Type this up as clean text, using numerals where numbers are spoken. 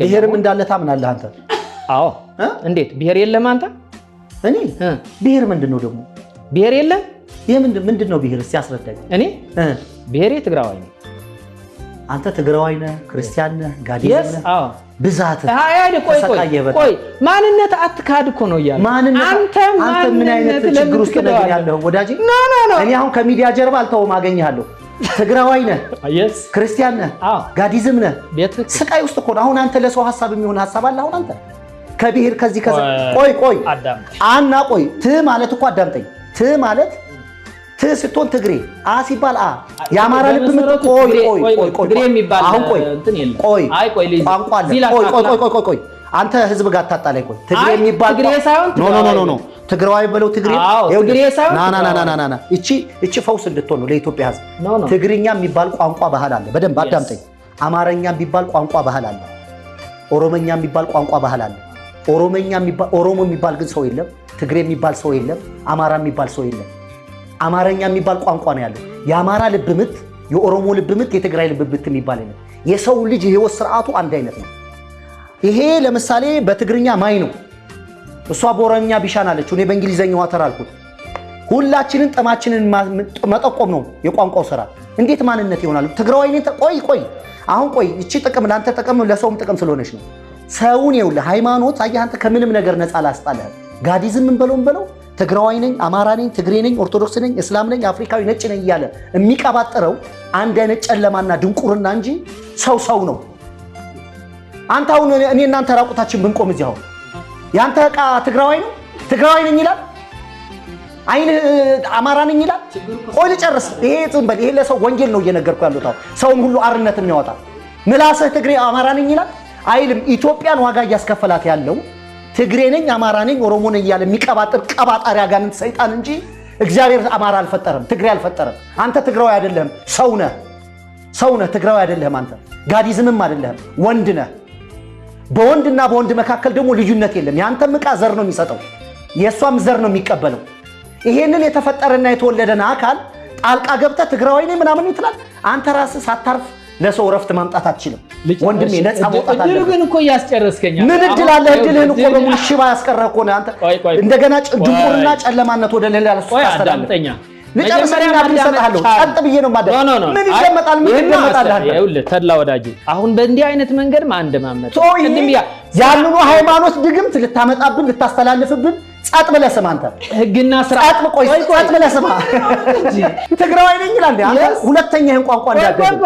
ብሔርም እንዳለ ታምናለህ አንተ? አዎ እንዴት ብሔር የለም አንተ? እኔ ብሔር ምንድነው ደግሞ? ብሔር የለም? ምንድነው ብሔር? እስቲ አስረዳኝ። እኔ ብሔሬ ትግራዋይ ነኝ። አንተ ትግራዋይ ነህ? ክርስቲያን ነህ? ጋዲዝ ነህ? አዎ ብዛት ቆይ ማንነት አትካድ እኮ ነው እያለ አንተ ምን አይነት ችግር ውስጥ ነው ያለው ወዳጄ? እኔ አሁን ከሚዲያ ጀርባ አልተውም አገኘሃለሁ። ትግራዋይ ነህ? ክርስቲያን ነህ? ጋዲዝም ነህ? ስቃይ ውስጥ እኮ ነው። አሁን አንተ ለሰው ሐሳብ የሚሆን ሐሳብ አለ? አሁን አንተ ከብሔር ከዚህ ቆይ አና ቆይ ማለት እኮ አዳምጠኝ። ማለት ስትሆን ትግሬ ሲባል የአማራ ልብ ምት ቆይ ትግሬ የሚባል እንትን የለም። ቆይ አንተ ህዝብ ጋር ታጣላይ። ቆይ ትግሬ የሚባል ትግሬ ሳይሆን ኖ ትግራዋይ በለው ትግሬ ትግሬ ሳይሆን ና እቺ ፈውስ እንድትሆን ነው ለኢትዮጵያ ህዝብ። ትግርኛ የሚባል ቋንቋ ባህል አለ። በደንብ አዳምጠኝ። አማርኛ የሚባል ቋንቋ ባህል አለ። ኦሮሞኛ የሚባል ቋንቋ ባህል አለ። ኦሮሞ የሚባል ግን ሰው የለም። ትግሬ የሚባል ሰው የለም። አማራ የሚባል ሰው የለም። አማርኛ የሚባል ቋንቋ ነው ያለው። የአማራ ልብ ምት፣ የኦሮሞ ልብ ምት፣ የትግራይ ልብ ምት የሚባል ነው። የሰው ልጅ የህይወት ስርዓቱ አንድ አይነት ነው። ይሄ ለምሳሌ በትግርኛ ማይ ነው፣ እሷ በኦሮምኛ ቢሻን አለችው፣ እኔ በእንግሊዘኛ ዋተር አልኩት። ሁላችንን ጥማችንን መጠቆም ነው የቋንቋው ስራ። እንዴት ማንነት ይሆናል? ትግራዋይ ነኝ። ቆይ እቺ ጥቅም ለአንተ ጥቅም ለሰውም ጥቅም ስለሆነች ነው። ሰውን ይኸውልህ ሃይማኖት አየህ አንተ ከምንም ነገር ነፃ ላስጣለህ። ጋዲዝም ምን በለው ትግራዋይ ነኝ፣ አማራ ነኝ፣ ትግሬ ነኝ፣ ኦርቶዶክስ ነኝ፣ እስላም ነኝ፣ አፍሪካዊ ነጭ ነኝ እያለ የሚቀባጥረው አንድ አይነት ጨለማና ድንቁርና እንጂ ሰው ነው። አንተ አሁን እኔ እናንተ ራቁታችን ብንቆም እዚህ አሁን ያንተ ዕቃ ትግራዋይ ነው፣ ትግራዋይ ነኝ ይላል። አይን አማራ ነኝ ይላል። ቆይ ልጨርስ። ይሄ ዝም በል። ይሄ ለሰው ወንጌል ነው እየነገርኩ ያለሁት። ሰውን ሁሉ አርነት የሚያወጣ ምላስህ ትግሬ አማራ ነኝ ይላል አይልም። ኢትዮጵያን ዋጋ እያስከፈላት ያለው ትግሬ ነኝ፣ አማራ ነኝ፣ ኦሮሞ ነኝ እያለ የሚቀባጥር ቀባጣሪ አጋንንት ሰይጣን እንጂ እግዚአብሔር አማራ አልፈጠረም፣ ትግሬ አልፈጠረም። አንተ ትግራዋይ አይደለም፣ ሰው ነህ። ትግራዋይ አይደለም አንተ፣ ጋዲዝምም አይደለም፣ ወንድ ነህ። በወንድና በወንድ መካከል ደግሞ ልዩነት የለም። ያንተም ዕቃ ዘር ነው የሚሰጠው፣ የእሷም ዘር ነው የሚቀበለው። ይሄንን የተፈጠረና የተወለደን አካል ጣልቃ ገብተህ ትግራዋይ ነኝ ምናምን ይትላል። አንተ ራስህ ሳታርፍ ለሰው ረፍት ማምጣት አትችልም ወንድሜ። ነፃ መውጣት አለ። እድልህን እኮ ያስጨረስከኛል። ምን እድል አለ? እድልህን እኮ በሙሉ ሽባ ያስቀረህ እኮ ነው አንተ። እንደገና ድንቁርና ጨለማነት ወደ ሌላ ለሱ ታስተላልፈኛ። ልጨርሰኝና እድል እሰጥሃለሁ። ጸጥ ብዬ ነው ማደር። ምን ይገመጣል? ምን ይገመጣል? ይኸውልህ ተድላ ወዳጄ፣ አሁን በእንዲህ አይነት መንገድ ማንደማመጥ ያንኑ ሃይማኖት ድግምት ልታመጣብን ልታስተላልፍብን ጸጥ ብለህ ስማ አንተ። ህግና ስራ ጸጥ ብለህ ስማ። ትግራዋይ ነኝ ይላል። ሁለተኛ ይሄን ቋንቋ እንዳትገባ